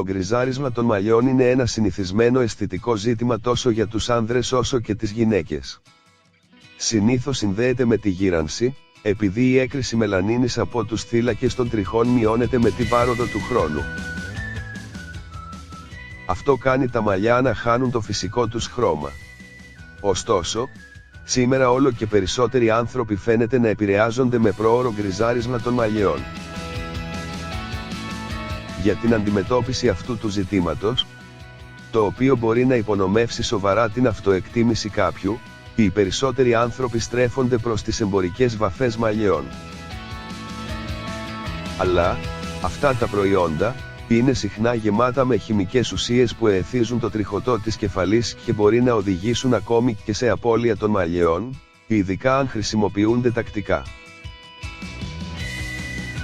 Το γκριζάρισμα των μαλλιών είναι ένα συνηθισμένο αισθητικό ζήτημα τόσο για τους άνδρες όσο και τις γυναίκες. Συνήθως συνδέεται με τη γύρανση, επειδή η έκρηση μελανίνης από τους θύλακες των τριχών μειώνεται με την πάροδο του χρόνου. Αυτό κάνει τα μαλλιά να χάνουν το φυσικό τους χρώμα. Ωστόσο, σήμερα όλο και περισσότεροι άνθρωποι φαίνεται να επηρεάζονται με πρόωρο γκριζάρισμα των μαλλιών. Για την αντιμετώπιση αυτού του ζητήματος, το οποίο μπορεί να υπονομεύσει σοβαρά την αυτοεκτίμηση κάποιου, οι περισσότεροι άνθρωποι στρέφονται προς τις εμπορικές βαφές μαλλιών. Αλλά, αυτά τα προϊόντα, είναι συχνά γεμάτα με χημικές ουσίες που εθίζουν το τριχωτό της κεφαλής και μπορεί να οδηγήσουν ακόμη και σε απώλεια των μαλλιών, ειδικά αν χρησιμοποιούνται τακτικά.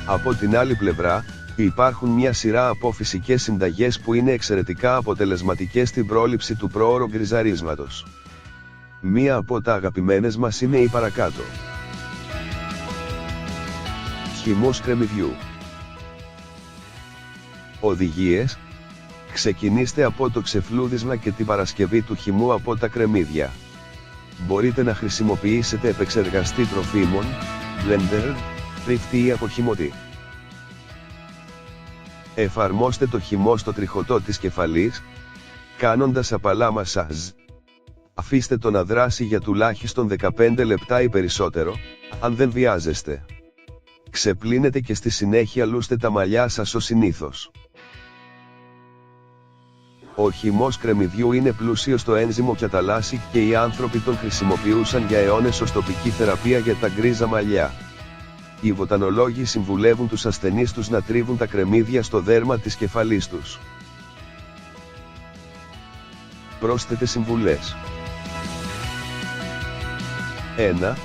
Από την άλλη πλευρά, υπάρχουν μια σειρά από φυσικές συνταγές που είναι εξαιρετικά αποτελεσματικές στην πρόληψη του πρόωρου γκριζαρίσματος. Μία από τα αγαπημένες μας είναι η παρακάτω. Χυμός κρεμμυδιού. Οδηγίες: ξεκινήστε από το ξεφλούδισμα και την παρασκευή του χυμού από τα κρεμμύδια. Μπορείτε να χρησιμοποιήσετε επεξεργαστή τροφίμων, blender, τρίφτη ή αποχυμωτή. Εφαρμόστε το χυμό στο τριχωτό της κεφαλής, κάνοντας απαλά μασάζ. Αφήστε το να δράσει για τουλάχιστον 15 λεπτά ή περισσότερο, αν δεν βιάζεστε. Ξεπλύνετε και στη συνέχεια λούστε τα μαλλιά σας ως συνήθως. Ο χυμός κρεμμυδιού είναι πλούσιος στο ένζυμο καταλάσι και οι άνθρωποι τον χρησιμοποιούσαν για αιώνες ως τοπική θεραπεία για τα γκρίζα μαλλιά. Οι βοτανολόγοι συμβουλεύουν τους ασθενείς τους να τρίβουν τα κρεμμύδια στο δέρμα της κεφαλής τους. Πρόσθετες συμβουλές. 1.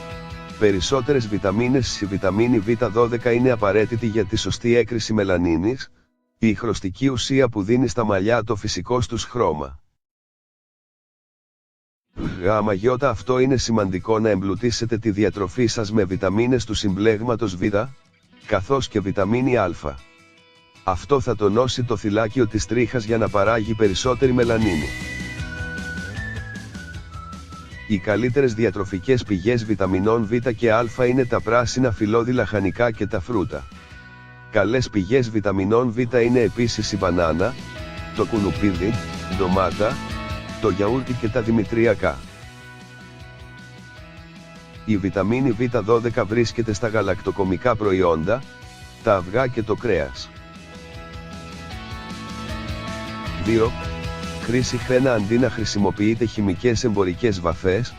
Περισσότερες βιταμίνες. Η βιταμίνη Β12 είναι απαραίτητη για τη σωστή έκρηση μελανίνης, η χρωστική ουσία που δίνει στα μαλλιά το φυσικό τους χρώμα. Γ. Αυτό είναι σημαντικό να εμπλουτίσετε τη διατροφή σας με βιταμίνες του συμπλέγματος Β, καθώς και βιταμίνη Α. Αυτό θα τονώσει το θυλάκιο της τρίχας για να παράγει περισσότερη μελανίνη. Οι καλύτερες διατροφικές πηγές βιταμινών Β και Α είναι τα πράσινα φυλλώδη λαχανικά και τα φρούτα. Καλές πηγές βιταμινών Β είναι επίσης η μπανάνα, το κουνουπίδι, ντομάτα, το γιαούρτι και τα δημητριακά. Η βιταμίνη Β12 βρίσκεται στα γαλακτοκομικά προϊόντα, τα αυγά και το κρέας. 2. Χρήση χένα. Αντί να χρησιμοποιείτε χημικές εμπορικές βαφές,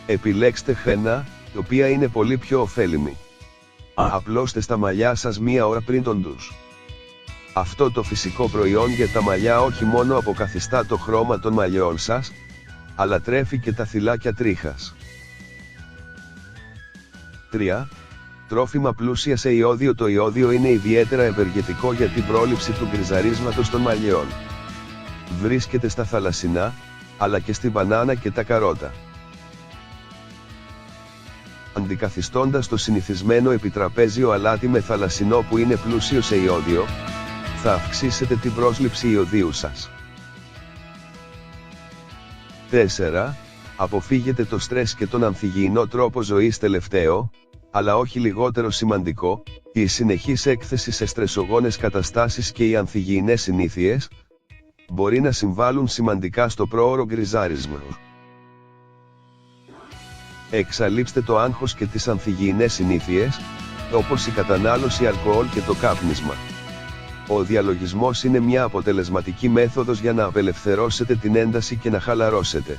επιλέξτε χένα, η οποία είναι πολύ πιο ωφέλιμη. Απλώστε στα μαλλιά σας μία ώρα πριν τον ντους. Αυτό το φυσικό προϊόν για τα μαλλιά όχι μόνο αποκαθιστά το χρώμα των μαλλιών σας, αλλά τρέφει και τα θυλάκια τρίχας. 3. Τρόφιμα πλούσια σε ιώδιο. Το ιώδιο είναι ιδιαίτερα ευεργετικό για την πρόληψη του γκριζαρίσματος των μαλλιών. Βρίσκεται στα θαλασσινά, αλλά και στη μπανάνα και τα καρότα. Αντικαθιστώντας το συνηθισμένο επιτραπέζιο αλάτι με θαλασσινό που είναι πλούσιο σε ιώδιο, θα αυξήσετε την πρόσληψη ιωδίου σας. 4. Αποφύγετε το στρες και τον ανθυγιεινό τρόπο ζωής. Τελευταίο, αλλά όχι λιγότερο σημαντικό, η συνεχής έκθεση σε στρεσογόνες καταστάσεις και οι ανθυγιεινές συνήθειες μπορεί να συμβάλλουν σημαντικά στο πρόωρο γκριζάρισμα. Εξαλείψτε το άγχος και τις ανθυγιεινές συνήθειες, όπως η κατανάλωση αλκοόλ και το κάπνισμα. Ο διαλογισμός είναι μια αποτελεσματική μέθοδος για να απελευθερώσετε την ένταση και να χαλαρώσετε.